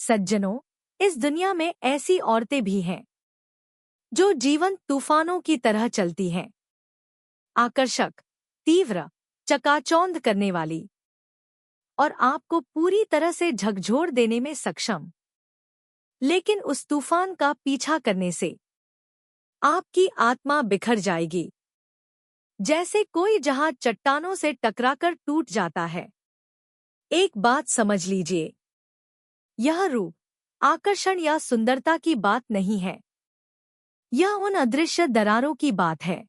सज्जनों, इस दुनिया में ऐसी औरतें भी हैं जो जीवन तूफानों की तरह चलती हैं। आकर्षक, तीव्र, चकाचौंध करने वाली और आपको पूरी तरह से झकझोर देने में सक्षम। लेकिन उस तूफान का पीछा करने से आपकी आत्मा बिखर जाएगी, जैसे कोई जहाज चट्टानों से टकराकर टूट जाता है। एक बात समझ लीजिए, यह रूप, आकर्षण या सुंदरता की बात नहीं है। यह उन अदृश्य दरारों की बात है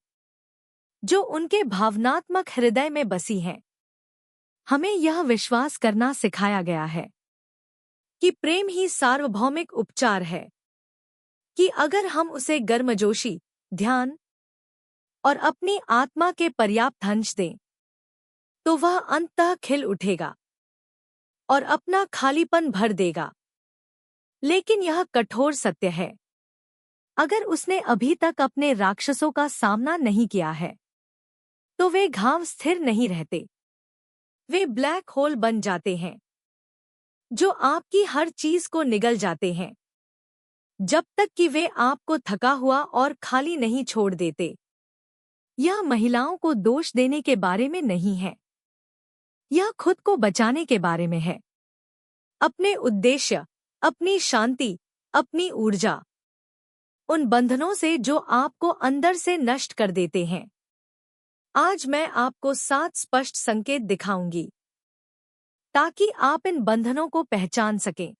जो उनके भावनात्मक हृदय में बसी हैं। हमें यह विश्वास करना सिखाया गया है कि प्रेम ही सार्वभौमिक उपचार है, कि अगर हम उसे गर्मजोशी, ध्यान और अपनी आत्मा के पर्याप्त अंश दें, तो वह अंततः खिल उठेगा और अपना खालीपन भर देगा। लेकिन यह कठोर सत्य है, अगर उसने अभी तक अपने राक्षसों का सामना नहीं किया है, तो वे घाव स्थिर नहीं रहते। वे ब्लैक होल बन जाते हैं जो आपकी हर चीज को निगल जाते हैं, जब तक कि वे आपको थका हुआ और खाली नहीं छोड़ देते। यह महिलाओं को दोष देने के बारे में नहीं है, यह खुद को बचाने के बारे में है। अपने उद्देश्य, अपनी शांति, अपनी ऊर्जा, उन बंधनों से जो आपको अंदर से नष्ट कर देते हैं। आज मैं आपको 7 स्पष्ट संकेत दिखाऊंगी ताकि आप इन बंधनों को पहचान सकें,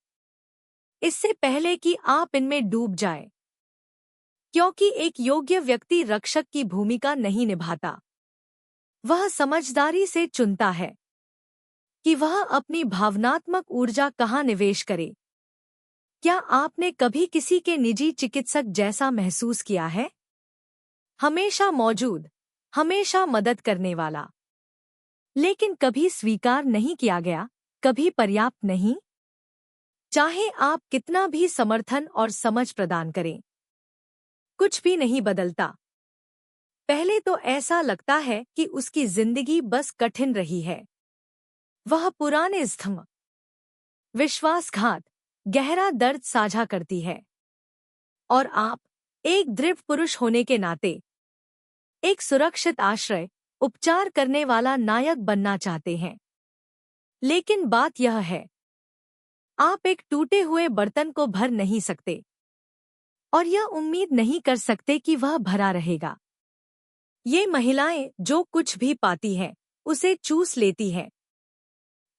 इससे पहले कि आप इनमें डूब जाएं। क्योंकि एक योग्य व्यक्ति रक्षक की भूमिका नहीं निभाता, वह समझदारी से चुनता है कि वह अपनी भावनात्मक ऊर्जा कहाँ निवेश करे। क्या आपने कभी किसी के निजी चिकित्सक जैसा महसूस किया है? हमेशा मौजूद, हमेशा मदद करने वाला, लेकिन कभी स्वीकार नहीं किया गया, कभी पर्याप्त नहीं। चाहे आप कितना भी समर्थन और समझ प्रदान करें, कुछ भी नहीं बदलता। पहले तो ऐसा लगता है कि उसकी जिंदगी बस कठिन रही है। वह पुराने जख्म, विश्वासघात, गहरा दर्द साझा करती है, और आप एक दृढ़ पुरुष होने के नाते एक सुरक्षित आश्रय, उपचार करने वाला नायक बनना चाहते हैं। लेकिन बात यह है, आप एक टूटे हुए बर्तन को भर नहीं सकते और यह उम्मीद नहीं कर सकते कि वह भरा रहेगा। ये महिलाएं जो कुछ भी पाती हैं, उसे चूस लेती हैं।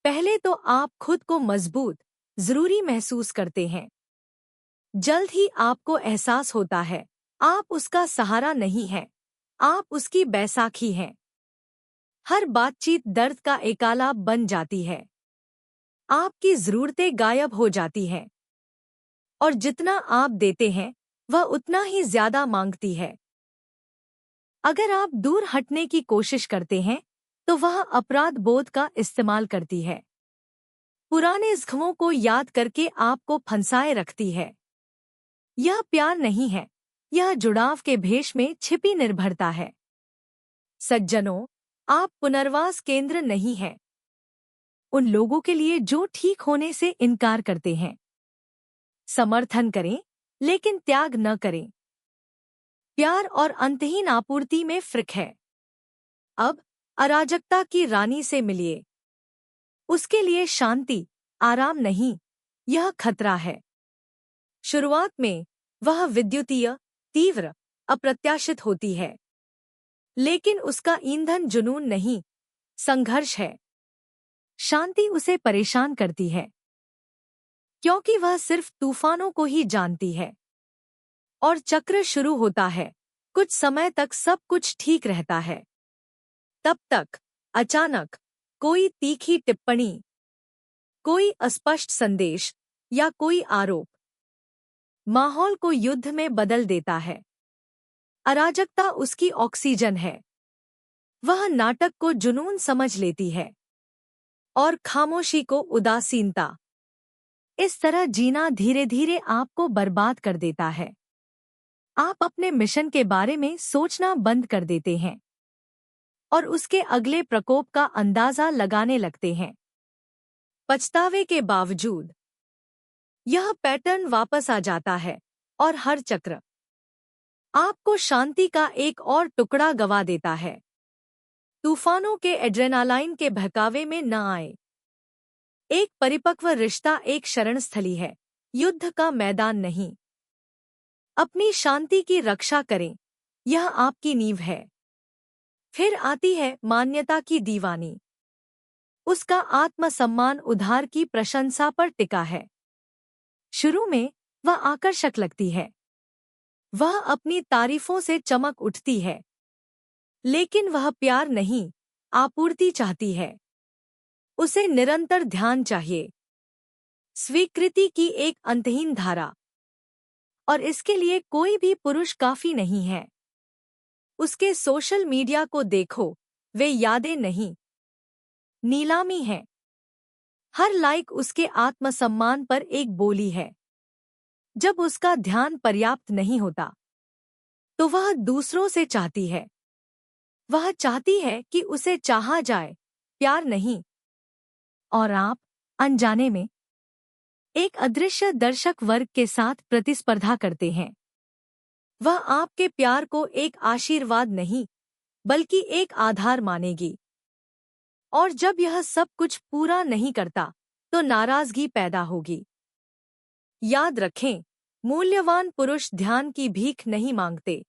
पहले तो आप खुद को मजबूत, जरूरी महसूस करते हैं। जल्द ही आपको एहसास होता है, आप उसका सहारा नहीं हैं, आप उसकी बैसाखी हैं। हर बातचीत दर्द का एकालाप बन जाती है। आपकी जरूरतें गायब हो जाती हैं और जितना आप देते हैं, वह उतना ही ज्यादा मांगती है। अगर आप दूर हटने की कोशिश करते हैं, तो वह अपराध बोध का इस्तेमाल करती है। पुराने जख्मों को याद करके आपको फंसाए रखती है। यह प्यार नहीं है, यह जुड़ाव के भेष में छिपी निर्भरता है। सज्जनों, आप पुनर्वास केंद्र नहीं हैं उन लोगों के लिए जो ठीक होने से इनकार करते हैं। समर्थन करें, लेकिन त्याग न करें। प्यार और अंतहीन आपूर्ति में फ़र्क है। अब अराजकता की रानी से मिलिए। उसके लिए शांति, आराम नहीं, यह खतरा है। शुरुआत में वह विद्युतीय, तीव्र, अप्रत्याशित होती है, लेकिन उसका ईंधन जुनून नहीं, संघर्ष है। शांति उसे परेशान करती है, क्योंकि वह सिर्फ तूफानों को ही जानती है। और चक्र शुरू होता है। कुछ समय तक सब कुछ ठीक रहता है। तब तक अचानक कोई तीखी टिप्पणी, कोई अस्पष्ट संदेश या कोई आरोप माहौल को युद्ध में बदल देता है। अराजकता उसकी ऑक्सीजन है। वह नाटक को जुनून समझ लेती है और खामोशी को उदासीनता। इस तरह जीना धीरे धीरे आपको बर्बाद कर देता है। आप अपने मिशन के बारे में सोचना बंद कर देते हैं और उसके अगले प्रकोप का अंदाजा लगाने लगते हैं। पछतावे के बावजूद। यह पैटर्न वापस आ जाता है और हर चक्र आपको शांति का एक और टुकड़ा गवा देता है। तूफानों के एड्रेनालाइन के बहकावे में न आए। एक परिपक्व रिश्ता एक शरण स्थली है, युद्ध का मैदान नहीं। अपनी शांति की रक्षा करें, यह आपकी नींव है। फिर आती है मान्यता की दीवानी। उसका आत्मसम्मान उधार की प्रशंसा पर टिका है। शुरू में वह आकर्षक लगती है, वह अपनी तारीफों से चमक उठती है, लेकिन वह प्यार नहीं, आपूर्ति चाहती है। उसे निरंतर ध्यान चाहिए, स्वीकृति की एक अंतहीन धारा, और इसके लिए कोई भी पुरुष काफी नहीं है। उसके सोशल मीडिया को देखो, वे यादें नहीं, नीलामी है। हर लाइक उसके आत्मसम्मान पर एक बोली है। जब उसका ध्यान पर्याप्त नहीं होता, तो वह दूसरों से चाहती है। वह चाहती है कि उसे चाहा जाए, प्यार नहीं। और आप, अनजाने में, एक अदृश्य दर्शक वर्ग के साथ प्रतिस्पर्धा करते हैं। वह आपके प्यार को एक आशीर्वाद नहीं, बल्कि एक आधार मानेगी। और जब यह सब कुछ पूरा नहीं करता, तो नाराजगी पैदा होगी। याद रखें, मूल्यवान पुरुष ध्यान की भीख नहीं मांगते,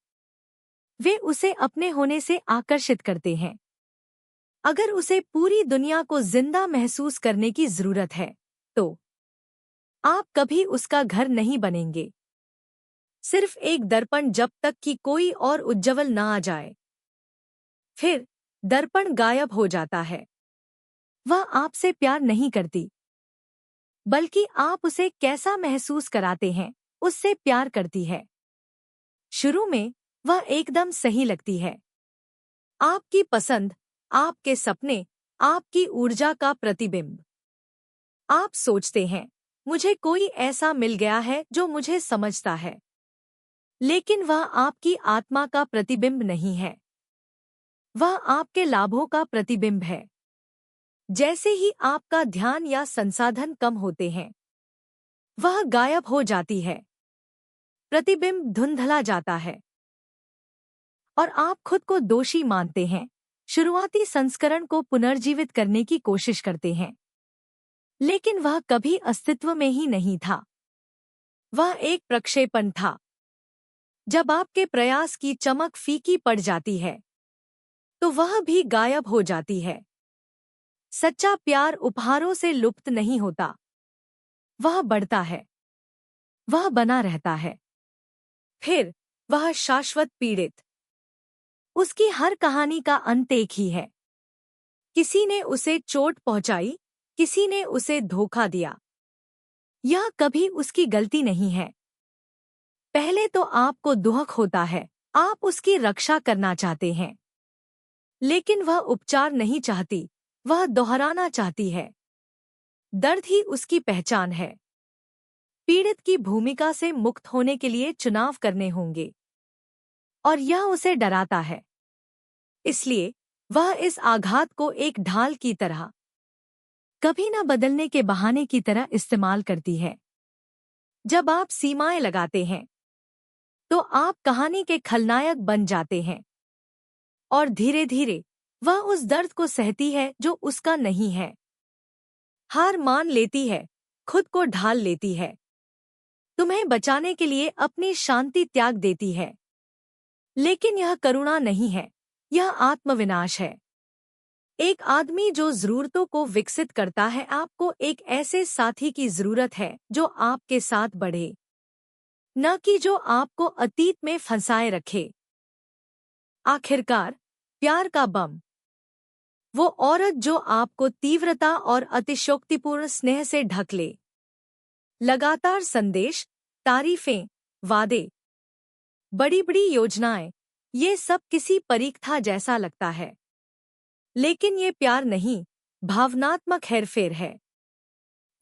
वे उसे अपने होने से आकर्षित करते हैं। अगर उसे पूरी दुनिया को जिंदा महसूस करने की जरूरत है, तो आप कभी उसका घर नहीं बनेंगे। सिर्फ एक दर्पण जब तक कि कोई और उज्ज्वल ना आ जाए। फिर दर्पण गायब हो जाता है। वह आपसे प्यार नहीं करती, बल्कि आप उसे कैसा महसूस कराते हैं, उससे प्यार करती है। शुरू में वह एकदम सही लगती है। आपकी पसंद, आपके सपने, आपकी ऊर्जा का प्रतिबिंब। आप सोचते हैं, मुझे कोई ऐसा मिल गया है जो मुझे समझता है। लेकिन वह आपकी आत्मा का प्रतिबिंब नहीं है। वह आपके लाभों का प्रतिबिंब है। जैसे ही आपका ध्यान या संसाधन कम होते हैं, वह गायब हो जाती है। प्रतिबिंब धुंधला जाता है और आप खुद को दोषी मानते हैं। शुरुआती संस्करण को पुनर्जीवित करने की कोशिश करते हैं, लेकिन वह कभी अस्तित्व में ही नहीं था। वह एक प्रक्षेपण था। जब आपके प्रयास की चमक फीकी पड़ जाती है, तो वह भी गायब हो जाती है। सच्चा प्यार उपहारों से लुप्त नहीं होता। वह बढ़ता है, वह बना रहता है। फिर वह शाश्वत पीड़ित। उसकी हर कहानी का अंत एक ही है। किसी ने उसे चोट पहुंचाई, किसी ने उसे धोखा दिया। यह कभी उसकी गलती नहीं है। पहले तो आपको दुख होता है, आप उसकी रक्षा करना चाहते हैं। लेकिन वह उपचार नहीं चाहती, वह दोहराना चाहती है। दर्द ही उसकी पहचान है। पीड़ित की भूमिका से मुक्त होने के लिए चुनाव करने होंगे, और यह उसे डराता है। इसलिए वह इस आघात को एक ढाल की तरह, कभी न बदलने के बहाने की तरह इस्तेमाल करती है। जब आप सीमाएं लगाते हैं, तो आप कहानी के खलनायक बन जाते हैं, और धीरे धीरे वह उस दर्द को सहती है जो उसका नहीं है। हार मान लेती है, खुद को ढाल लेती है, तुम्हें बचाने के लिए अपनी शांति त्याग देती है। लेकिन यह करुणा नहीं है, यह आत्मविनाश है। एक आदमी जो जरूरतों को विकसित करता है, आपको एक ऐसे साथी की जरूरत है जो आपके साथ बढ़े, न कि जो आपको अतीत में फंसाए रखे। आखिरकार, प्यार का बम। वो औरत जो आपको तीव्रता और अतिशयोक्तिपूर्ण स्नेह से ढक ले। लगातार संदेश, तारीफें, वादे, बड़ी बड़ी योजनाएं, ये सब किसी परीक्षा जैसा लगता है। लेकिन ये प्यार नहीं, भावनात्मक हेरफेर है।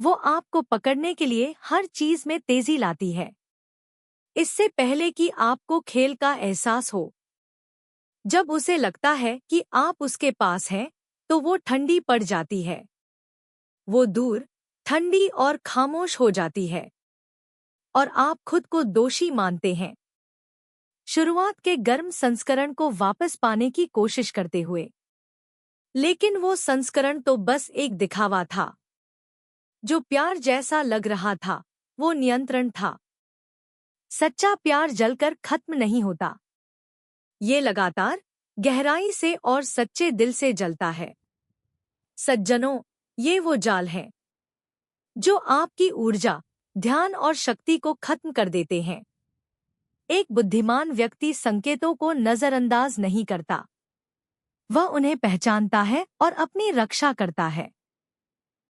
वो आपको पकड़ने के लिए हर चीज में तेजी लाती है, इससे पहले कि आपको खेल का एहसास हो। जब उसे लगता है कि आप उसके पास हैं, तो वो ठंडी पड़ जाती है। वो दूर, ठंडी और खामोश हो जाती है। और आप खुद को दोषी मानते हैं। शुरुआत के गर्म संस्करण को वापस पाने की कोशिश करते हुए, लेकिन वो संस्करण तो बस एक दिखावा था। जो प्यार जैसा लग रहा था वो नियंत्रण था। सच्चा प्यार जलकर खत्म नहीं होता, ये लगातार गहराई से और सच्चे दिल से जलता है। सज्जनों, ये वो जाल है जो आपकी ऊर्जा, ध्यान और शक्ति को खत्म कर देते हैं। एक बुद्धिमान व्यक्ति संकेतों को नजरअंदाज नहीं करता, वह उन्हें पहचानता है और अपनी रक्षा करता है।